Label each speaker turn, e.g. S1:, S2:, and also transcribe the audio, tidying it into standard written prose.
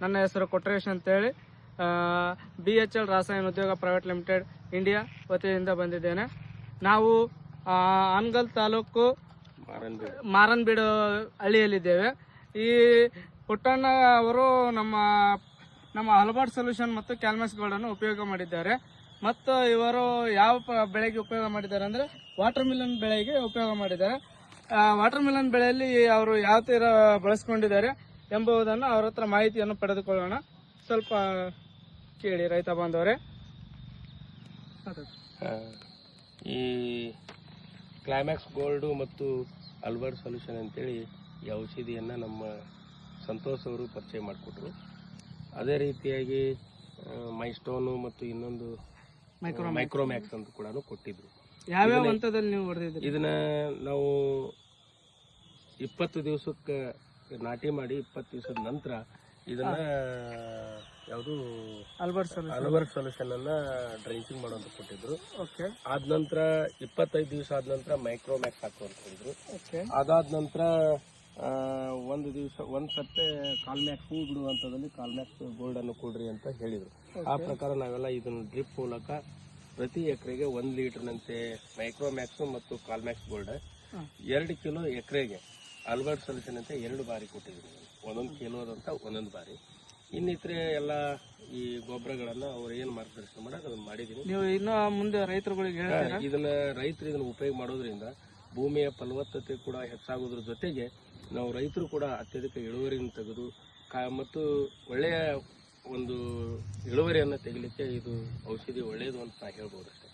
S1: ನನ್ನ ಹೆಸರು ಕೊಟ್ರೇಶ್ ಅಂತೇಳಿ BHL ರಾಸಾಯನ ಉದ್ಯೋಗ ಪ್ರೈವೇಟ್ ಲಿಮಿಟೆಡ್ ಇಂಡಿಯಾ ವತಿಯಿಂದ ಬಂದಿದ್ದೇನೆ. ನಾವು ಹಾನಗಲ್ ತಾಲೂಕು ಮಾರನ್ಬೀಡು ಹಳ್ಳಿಯಲ್ಲಿದ್ದೇವೆ. ಈ ಪುಟ್ಟಣ್ಣ ಅವರು ನಮ್ಮ ಹಲಬಾರ್ಡ್ ಸೊಲ್ಯೂಷನ್ ಮತ್ತು ಕ್ಯಾಲ್ಮಸ್ ಗೋಲ್ಡನ್ನು ಉಪಯೋಗ ಮಾಡಿದ್ದಾರೆ. ಮತ್ತು ಇವರು ಯಾವ ಬೆಳೆಗೆ ಉಪಯೋಗ ಮಾಡಿದ್ದಾರೆ ಅಂದರೆ ವಾಟರ್ ಮಿಲನ್ ಬೆಳೆಗೆ ಉಪಯೋಗ ಮಾಡಿದ್ದಾರೆ. ವಾಟರ್ ಮಿಲನ್ ಬೆಳೆಯಲ್ಲಿ ಅವರು ಯಾವ ತರ ಬಳಸ್ಕೊಂಡಿದ್ದಾರೆ ಎಂಬುದನ್ನು ಅವರ ಹತ್ರ ಮಾಹಿತಿಯನ್ನು ಪಡೆದುಕೊಳ್ಳೋಣ. ಸ್ವಲ್ಪ ಕೇಳಿ ರೈತ ಬಾಂಧವರೇ.
S2: ಈ ಕ್ಲೈಮ್ಯಾಕ್ಸ್ ಗೋಲ್ಡು ಮತ್ತು ಹಲಬಾರ್ಡ್ ಸೊಲ್ಯೂಷನ್ ಅಂತೇಳಿ ಈ ಔಷಧಿಯನ್ನು ನಮ್ಮ ಸಂತೋಷ್ ಅವರು ಪರಿಚಯ ಮಾಡಿಕೊಟ್ರು. ಅದೇ ರೀತಿಯಾಗಿ ಮೈಸ್ಟೋನು ಮತ್ತು ಇನ್ನೊಂದು ಮೈಕ್ರೋಮ್ಯಾಕ್ಸ್ ಅಂತ ಕೂಡ ಕೊಟ್ಟಿದ್ರು.
S1: ಯಾವ್ಯಾವ ಹಂತದಲ್ಲಿ ನೀವು ಹೊಡೆದಿದ್ರಿ?
S2: ಇದನ್ನ ನಾವು 20 ದಿವಸಕ್ಕೆ ನಾಟಿ ಮಾಡಿ 20 ದಿವಸದ ನಂತರ ಇದನ್ನ ಯಾವುದು ಹಲಬಾರ್ಡ್ ಸೊಲ್ಯೂಷನ್ ಅನ್ನ ಡ್ರೈಸಿಂಗ್ ಮಾಡುವಂತ ಕೊಟ್ಟಿದ್ರು. ಆದ ನಂತರ 25 ದಿವಸ ಆದ ನಂತರ ಮೈಕ್ರೋಮ್ಯಾಕ್ಸ್ ಹಾಕುವಂತ ಹೇಳಿದ್ರು. ಅದಾದ ನಂತರ ಒಂದ್ ಸತ್ತೆ ಕಾಲ್ಮ್ಯಾಕ್ಸ್ ಹೂ ಬಿಡುವಂತದಲ್ಲಿ ಕಾಲ್ಮ್ಯಾಕ್ಸ್ ಗೋಲ್ಡ್ ಅನ್ನು ಕೊಡ್ರಿ ಅಂತ ಹೇಳಿದ್ರು. ಆ ಪ್ರಕಾರ ನಾವೆಲ್ಲ ಇದನ್ನ ಡ್ರಿಪ್ ಮೂಲಕ ಪ್ರತಿ ಎಕರೆಗೆ 1 ಲೀಟರ್ನಂತೆ ಮೈಕ್ರೋಮ್ಯಾಕ್ಸ್ ಮತ್ತು ಕಾಲ್ಮ್ಯಾಕ್ಸ್ ಗೋಲ್ಡ್ 2 ಕಿಲೋ ಎಕರೆಗೆ ಹಲಬಾರ್ಡ್ ಸೊಲ್ಯೂಷನ್ ಅಂತ 2 ಬಾರಿ ಕೊಟ್ಟಿದ್ವಿ. 1 ಕಿಲೋದಂತ 1 ಬಾರಿ. ಇನ್ನಿತರೆ ಎಲ್ಲ ಈ ಗೊಬ್ಬರಗಳನ್ನ ಅವ್ರು ಏನ್ ಮಾರ್ಗದರ್ಶನ ಮಾಡೋದು ಅದನ್ನ ಮಾಡಿದೀನಿ.
S1: ನೀವು ಇನ್ನು ಮುಂದೆ ರೈತರುಗಳಿಗೆ ರೈತರು
S2: ಇದನ್ನ ಉಪಯೋಗ ಮಾಡೋದ್ರಿಂದ ಭೂಮಿಯ ಫಲವತ್ತತೆ ಕೂಡ ಹೆಚ್ಚಾಗೋದ್ರ ಜೊತೆಗೆ ನಾವು ರೈತರು ಕೂಡ ಅತ್ಯಧಿಕ ಇಳುವರಿಯನ್ನು ತೆಗೆದು ಮತ್ತು ಒಳ್ಳೆಯ ಒಂದು ಇಳುವರಿಯನ್ನು ತೆಗಿಲಿಕ್ಕೆ ಇದು ಔಷಧಿ ಒಳ್ಳೆಯದು ಅಂತ ಹೇಳ್ಬೋದು ಅಷ್ಟೇ.